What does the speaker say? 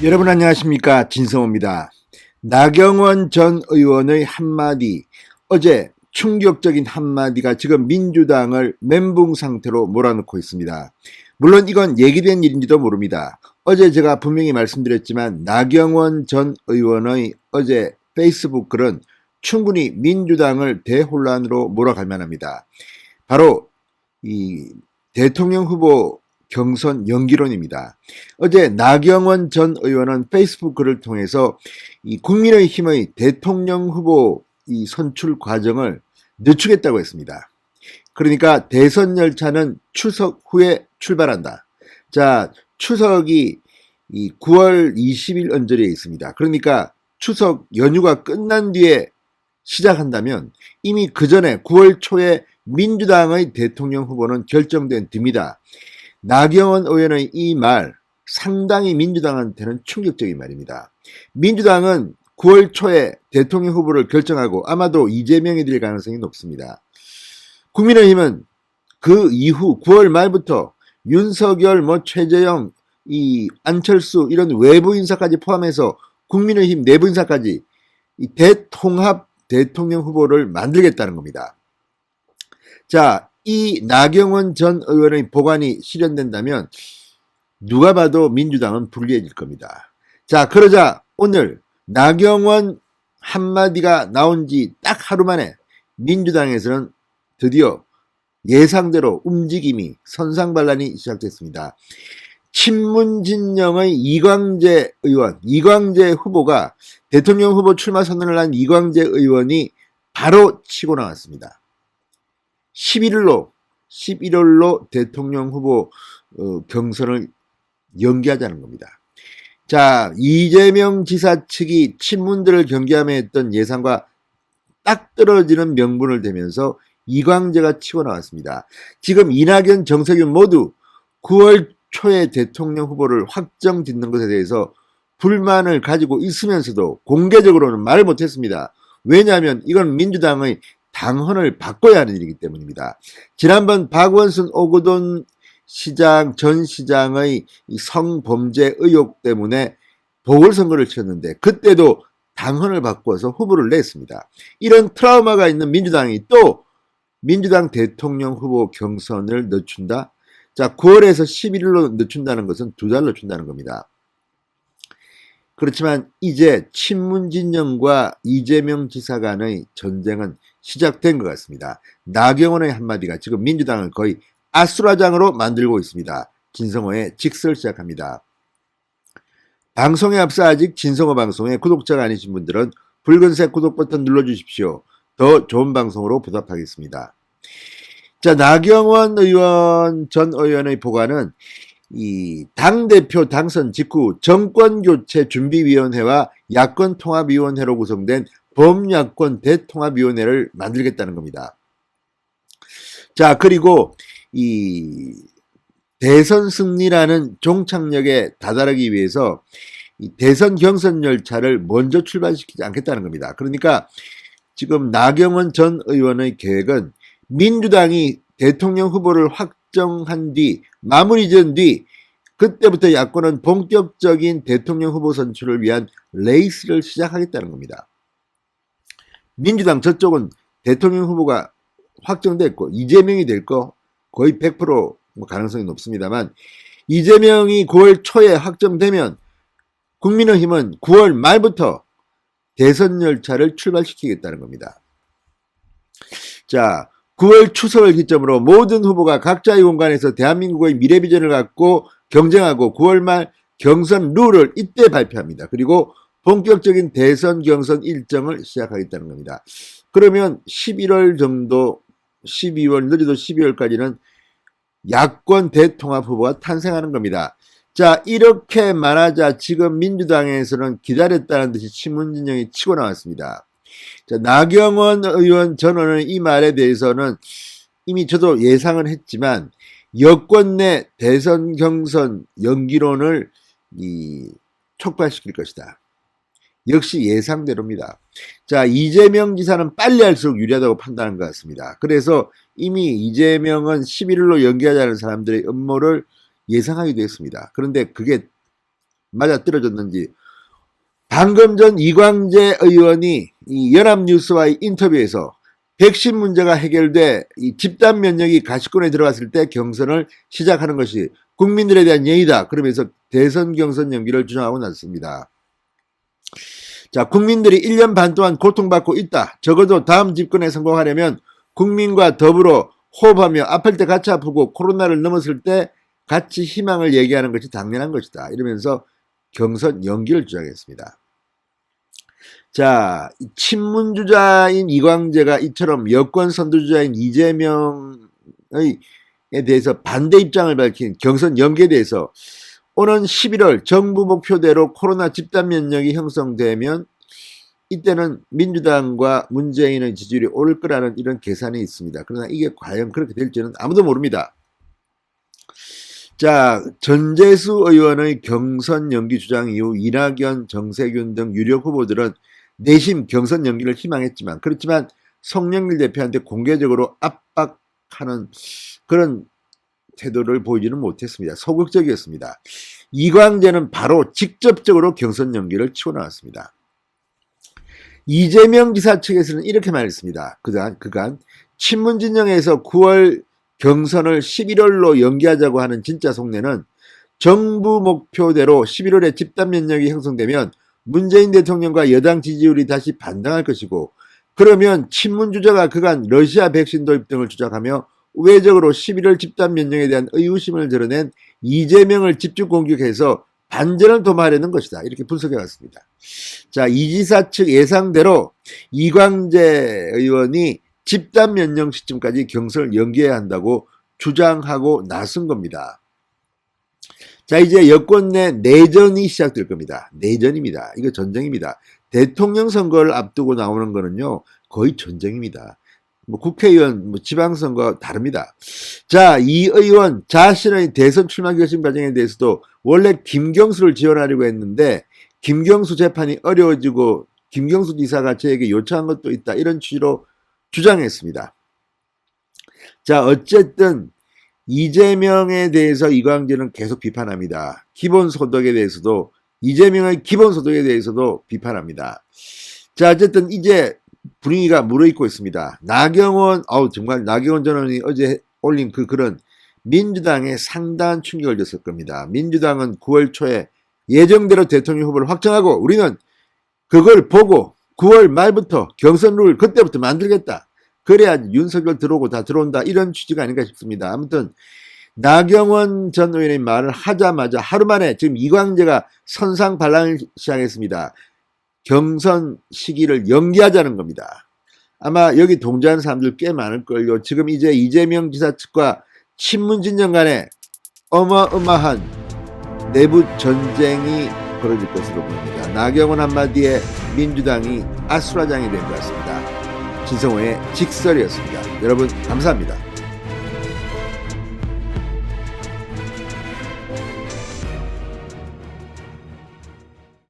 여러분 안녕하십니까, 진성호입니다. 나경원 전 의원의 한마디, 어제 충격적인 한마디가 지금 민주당을 멘붕 상태로 몰아넣고 있습니다. 물론 이건 예기된 일인지도 모릅니다. 어제 제가 분명히 말씀드렸지만 나경원 전 의원의 어제 페이스북 글은 충분히 민주당을 대혼란으로 몰아갈 만합니다. 바로 이 대통령 후보 경선 연기론입니다. 어제 나경원 전 의원은 페이스북 글을 통해서 이 국민의힘의 대통령 후보 이 선출 과정을 늦추겠다고 했습니다. 그러니까 대선 열차는 추석 후에 출발한다. 자, 추석이 이 9월 20일 언저리에 있습니다. 그러니까 추석 연휴가 끝난 뒤에 시작한다면 이미 그 전에 9월 초에 민주당의 대통령 후보는 결정된 듭니다. 나경원 의원의 이 말 상당히 민주당한테는 충격적인 말입니다. 민주당은 9월 초에 대통령 후보를 결정하고 아마도 이재명이 될 가능성이 높습니다. 국민의힘은 그 이후 9월 말부터 윤석열, 최재형, 이 안철수 이런 외부 인사까지 포함해서 국민의힘 내부 인사까지 이 대통합 대통령 후보를 만들겠다는 겁니다. 자, 이 나경원 전 의원의 보관이 실현된다면 누가 봐도 민주당은 불리해질 겁니다. 자, 그러자 오늘 나경원 한마디가 나온 지 딱 하루 만에 민주당에서는 드디어 예상대로 움직임이 선상반란이 시작됐습니다. 친문진영의 이광재 의원, 이광재 후보가 대통령 후보 출마 선언을 한 이광재 의원이 바로 치고 나왔습니다. 11월로 대통령 후보 경선을 연기하자는 겁니다. 자, 이재명 지사 측이 친문들을 경계하며 했던 예상과 딱 떨어지는 명분을 대면서 이광재가 치고 나왔습니다. 지금 이낙연, 정세균 모두 9월 초에 대통령 후보를 확정 짓는 것에 대해서 불만을 가지고 있으면서도 공개적으로는 말을 못했습니다. 왜냐하면 이건 민주당의 당헌을 바꿔야 하는 일이기 때문입니다. 지난번 박원순 오거돈 시장 전 시장의 성범죄 의혹 때문에 보궐선거를 치렀는데 그때도 당헌을 바꿔서 후보를 냈습니다. 이런 트라우마가 있는 민주당이 또 민주당 대통령 후보 경선을 늦춘다? 자, 9월에서 11일로 늦춘다는 것은 2달 늦춘다는 겁니다. 그렇지만 이제 친문진영과 이재명 지사 간의 전쟁은 시작된 것 같습니다. 나경원의 한마디가 지금 민주당을 거의 아수라장으로 만들고 있습니다. 진성호의 직설 시작합니다. 방송에 앞서 아직 진성호 방송의 구독자가 아니신 분들은 붉은색 구독 버튼 눌러주십시오. 더 좋은 방송으로 보답하겠습니다. 자, 나경원 의원 전 의원의 보관은 이 당대표 당선 직후 정권교체준비위원회와 야권통합위원회로 구성된 범야권 대통합위원회를 만들겠다는 겁니다. 자, 그리고 이 대선 승리라는 종착역에 다다르기 위해서 이 대선 경선 열차를 먼저 출발시키지 않겠다는 겁니다. 그러니까 지금 나경원 전 의원의 계획은 민주당이 대통령 후보를 확정한 뒤 마무리 지은 뒤 그때부터 야권은 본격적인 대통령 후보 선출을 위한 레이스를 시작하겠다는 겁니다. 민주당 저쪽은 대통령 후보가 확정됐고 이재명이 될 거 거의 100% 가능성이 높습니다만 이재명이 9월 초에 확정되면 국민의힘은 9월 말부터 대선 열차를 출발시키겠다는 겁니다. 자, 9월 추석을 기점으로 모든 후보가 각자의 공간에서 대한민국의 미래 비전을 갖고 경쟁하고 9월 말 경선 룰을 이때 발표합니다. 그리고 본격적인 대선 경선 일정을 시작하겠다는 겁니다. 그러면 11월 정도, 12월, 늦어도 12월까지는 야권 대통합 후보가 탄생하는 겁니다. 자, 이렇게 말하자 지금 민주당에서는 기다렸다는 듯이 친문진영이 치고 나왔습니다. 자, 나경원 의원 전원은 이 말에 대해서는 이미 저도 예상을 했지만 여권 내 대선 경선 연기론을 촉발시킬 것이다. 역시 예상대로입니다. 자, 이재명 지사는 빨리 할수록 유리하다고 판단한 것 같습니다. 그래서 이미 이재명은 11일로 연기하자는 사람들의 음모를 예상하기도 했습니다. 그런데 그게 맞아떨어졌는지 방금 전 이광재 의원이 이 연합뉴스와의 인터뷰에서 백신 문제가 해결돼 이 집단 면역이 가시권에 들어갔을 때 경선을 시작하는 것이 국민들에 대한 예의다. 그러면서 대선 경선 연기를 주장하고 났습니다. 자, 국민들이 1년 반 동안 고통받고 있다. 적어도 다음 집권에 성공하려면 국민과 더불어 호흡하며 아플 때 같이 아프고 코로나를 넘었을 때 같이 희망을 얘기하는 것이 당연한 것이다. 이러면서 경선 연기를 주장했습니다. 자, 친문주자인 이광재가 이처럼 여권 선두주자인 이재명에 대해서 반대 입장을 밝힌 경선 연기에 대해서 오는 11월 정부 목표대로 코로나 집단 면역이 형성되면 이때는 민주당과 문재인의 지지율이 오를 거라는 이런 계산이 있습니다. 그러나 이게 과연 그렇게 될지는 아무도 모릅니다. 자, 전재수 의원의 경선 연기 주장 이후 이낙연, 정세균 등 유력 후보들은 내심 경선 연기를 희망했지만 그렇지만 송영길 대표한테 공개적으로 압박하는 그런 태도를 보이지는 못했습니다. 소극적이었습니다. 이광재는 바로 직접적으로 경선 연기를 치고 나왔습니다. 이재명 지사 측에서는 이렇게 말했습니다. 그간 친문 진영에서 9월 경선을 11월로 연기하자고 하는 진짜 속내는 정부 목표대로 11월에 집단 면역이 형성되면 문재인 대통령과 여당 지지율이 다시 반등할 것이고 그러면 친문 주자가 그간 러시아 백신 도입 등을 주장하며 우회적으로 11월 집단 면역에 대한 의구심을 드러낸 이재명을 집중 공격해서 반전을 도모하려는 것이다. 이렇게 분석해 왔습니다. 자, 이 지사 측 예상대로 이광재 의원이 집단 면역 시점까지 경선을 연기해야 한다고 주장하고 나선 겁니다. 자, 이제 여권 내 내전이 시작될 겁니다. 내전입니다. 이거 전쟁입니다. 대통령 선거를 앞두고 나오는 거는요, 거의 전쟁입니다. 뭐 국회의원, 뭐 지방선거 다릅니다. 자, 이 의원 자신의 대선 출마 결심 과정에 대해서도 원래 김경수를 지원하려고 했는데 김경수 재판이 어려워지고 김경수 지사가 저에게 요청한 것도 있다. 이런 취지로 주장했습니다. 자, 어쨌든 이재명에 대해서 이광재는 계속 비판합니다. 기본소득에 대해서도 이재명의 기본소득에 대해서도 비판합니다. 자, 어쨌든 이제 분위기가 무르익고 있습니다. 나경원 전 의원이 어제 올린 그 글은 민주당에 상당한 충격을 줬을 겁니다. 민주당은 9월 초에 예정대로 대통령 후보를 확정하고 우리는 그걸 보고 9월 말부터 경선 룰 그때부터 만들겠다. 그래야 윤석열 들어오고 다 들어온다. 이런 취지가 아닌가 싶습니다. 아무튼 나경원 전 의원의 말을 하자마자 하루 만에 지금 이광재가 선상 반란을 시작했습니다. 경선 시기를 연기하자는 겁니다. 아마 여기 동조하는 사람들 꽤 많을걸요. 지금 이제 이재명 지사 측과 친문 진영 간에 어마어마한 내부 전쟁이 벌어질 것으로 보입니다. 나경원 한마디에 민주당이 아수라장이 된 것 같습니다. 진성호의 직설이었습니다. 여러분 감사합니다.